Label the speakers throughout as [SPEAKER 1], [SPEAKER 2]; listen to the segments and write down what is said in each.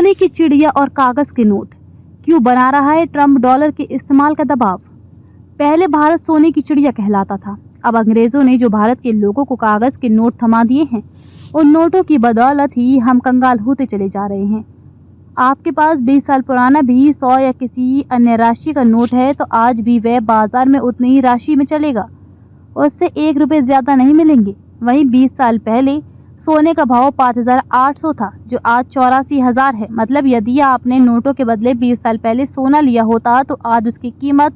[SPEAKER 1] सोने की चिड़िया और कागज के नोट, क्यों बना रहा है ट्रंप डॉलर के इस्तेमाल का दबाव। पहले भारत सोने की चिड़िया कहलाता था। अब अंग्रेजों ने जो भारत के लोगों को कागज के नोट थमा दिए हैं, उन नोटों की बदौलत ही हम कंगाल होते चले जा रहे हैं। आपके पास 20 साल पुराना भी 100 या किसी अन्य राशि का नोट है तो आज भी वह बाजार में उतनी ही राशि में चलेगा, उससे 1 रुपये ज्यादा नहीं मिलेंगे। वहीं 20 साल पहले सोने का भाव 5,800 था, जो आज 84,000 है। मतलब यदि आपने नोटों के बदले 20 साल पहले सोना लिया होता तो आज उसकी कीमत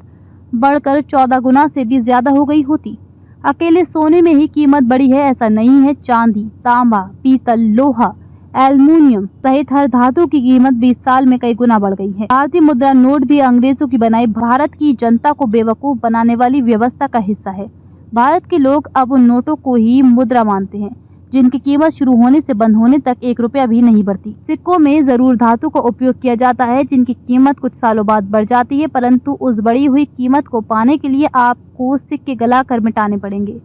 [SPEAKER 1] बढ़कर 14 गुना से भी ज्यादा हो गई होती। अकेले सोने में ही कीमत बढ़ी है ऐसा नहीं है, चांदी, तांबा, पीतल, लोहा, एल्युमिनियम सहित हर धातु की कीमत 20 साल में कई गुना बढ़ गई है। भारतीय मुद्रा नोट भी अंग्रेजों की बनाई भारत की जनता को बेवकूफ बनाने वाली व्यवस्था का हिस्सा है। भारत के लोग अब उन नोटों को ही मुद्रा मानते हैं जिनकी कीमत शुरू होने से बंद होने तक 1 रुपया भी नहीं बढ़ती। सिक्कों में जरूर धातु का उपयोग किया जाता है जिनकी कीमत कुछ सालों बाद बढ़ जाती है, परंतु उस बढ़ी हुई कीमत को पाने के लिए आपको सिक्के गलाकर मिटाने पड़ेंगे,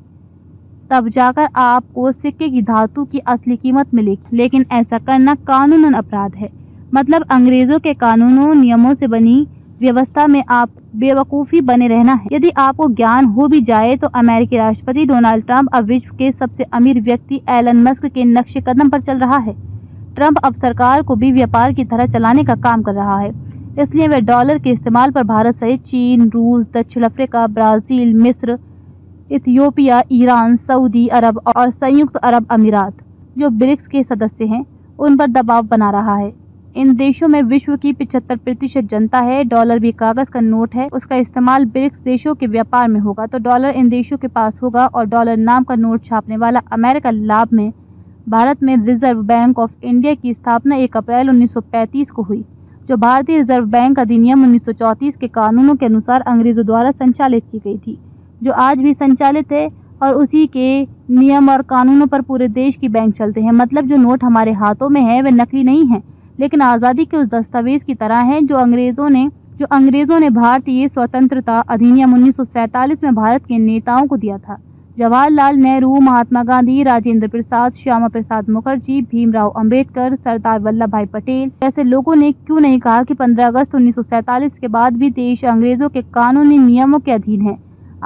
[SPEAKER 1] तब जाकर आपको सिक्के की धातु की असली कीमत मिलेगी। लेकिन ऐसा करना कानूनन अपराध है। मतलब अंग्रेजों के कानूनों नियमों से बनी व्यवस्था में आप बेवकूफ़ी बने रहना है। यदि आपको ज्ञान हो भी जाए तो अमेरिकी राष्ट्रपति डोनाल्ड ट्रंप अब विश्व के सबसे अमीर व्यक्ति एलन मस्क के नक्शे कदम पर चल रहा है। ट्रंप अब सरकार को भी व्यापार की तरह चलाने का काम कर रहा है, इसलिए वह डॉलर के इस्तेमाल पर भारत सहित चीन, रूस, दक्षिण अफ्रीका, ब्राजील, मिस्र, इथियोपिया, ईरान, सऊदी अरब और संयुक्त अरब अमीरात, जो ब्रिक्स के सदस्य हैं, उन पर दबाव बना रहा है। इन देशों में विश्व की 75% जनता है। डॉलर भी कागज का नोट है, उसका इस्तेमाल ब्रिक्स देशों के व्यापार में होगा तो डॉलर इन देशों के पास होगा और डॉलर नाम का नोट छापने वाला अमेरिका लाभ में। भारत में रिजर्व बैंक ऑफ इंडिया की स्थापना 1 अप्रैल 1935 को हुई, जो भारतीय रिजर्व बैंक अधिनियम 1934 के कानूनों के अनुसार अंग्रेजों द्वारा संचालित की गई थी, जो आज भी संचालित है और उसी के नियम और कानूनों पर पूरे देश की बैंक चलते हैं। मतलब जो नोट हमारे हाथों में है वे नकली नहीं है, लेकिन आज़ादी के उस दस्तावेज की तरह है जो अंग्रेजों ने भारतीय स्वतंत्रता अधिनियम 1947 में भारत के नेताओं को दिया था। जवाहरलाल नेहरू, महात्मा गांधी, राजेंद्र प्रसाद, श्यामा प्रसाद मुखर्जी, भीमराव अंबेडकर, सरदार वल्लभ भाई पटेल जैसे लोगों ने क्यों नहीं कहा कि 15 अगस्त 1947 के बाद भी देश अंग्रेजों के कानूनी नियमों के अधीन है।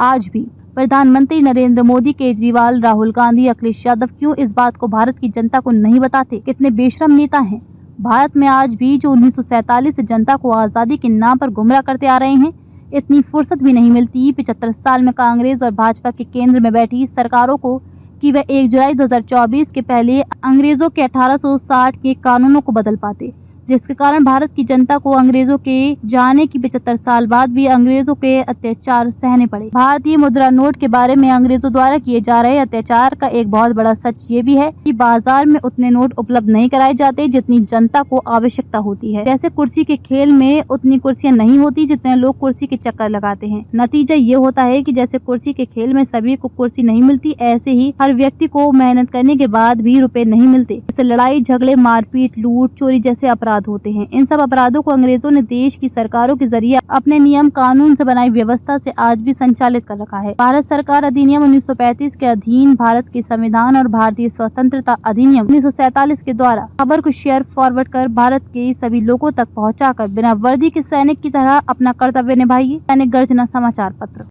[SPEAKER 1] आज भी प्रधानमंत्री नरेंद्र मोदी, केजरीवाल, राहुल गांधी, अखिलेश यादव क्यों इस बात को भारत की जनता को नहीं बताते? कितने बेशरम नेता हैं। भारत में आज भी जो 1947 से जनता को आज़ादी के नाम पर गुमराह करते आ रहे हैं, इतनी फुर्सत भी नहीं मिलती 75 साल में कांग्रेस और भाजपा के केंद्र में बैठी सरकारों को कि वह 1 जुलाई 2024 के पहले अंग्रेजों के 1860 के कानूनों को बदल पाते, जिसके कारण भारत की जनता को अंग्रेजों के जाने की 75 साल बाद भी अंग्रेजों के अत्याचार सहने पड़े। भारतीय मुद्रा नोट के बारे में अंग्रेजों द्वारा किए जा रहे अत्याचार का एक बहुत बड़ा सच ये भी है कि बाजार में उतने नोट उपलब्ध नहीं कराए जाते जितनी जनता को आवश्यकता होती है। जैसे कुर्सी के खेल में उतनी कुर्सियां नहीं होती जितने लोग कुर्सी के चक्कर लगाते हैं। नतीजा ये होता है कि जैसे कुर्सी के खेल में सभी को कुर्सी नहीं मिलती, ऐसे ही हर व्यक्ति को मेहनत करने के बाद भी रुपए नहीं मिलते। जैसे लड़ाई झगड़े, मारपीट, लूट, चोरी जैसे अपराध होते हैं। इन सब अपराधों को अंग्रेजों ने देश की सरकारों के जरिए अपने नियम कानून से बनाई व्यवस्था से आज भी संचालित कर रखा है। भारत सरकार अधिनियम 1935 के अधीन भारत के संविधान और भारतीय स्वतंत्रता अधिनियम 1947 के द्वारा खबर को शेयर फॉरवर्ड कर भारत के सभी लोगों तक पहुंचाकर बिना वर्दी के सैनिक की तरह अपना कर्तव्य निभाइए। दैनिक गर्जना समाचार पत्र।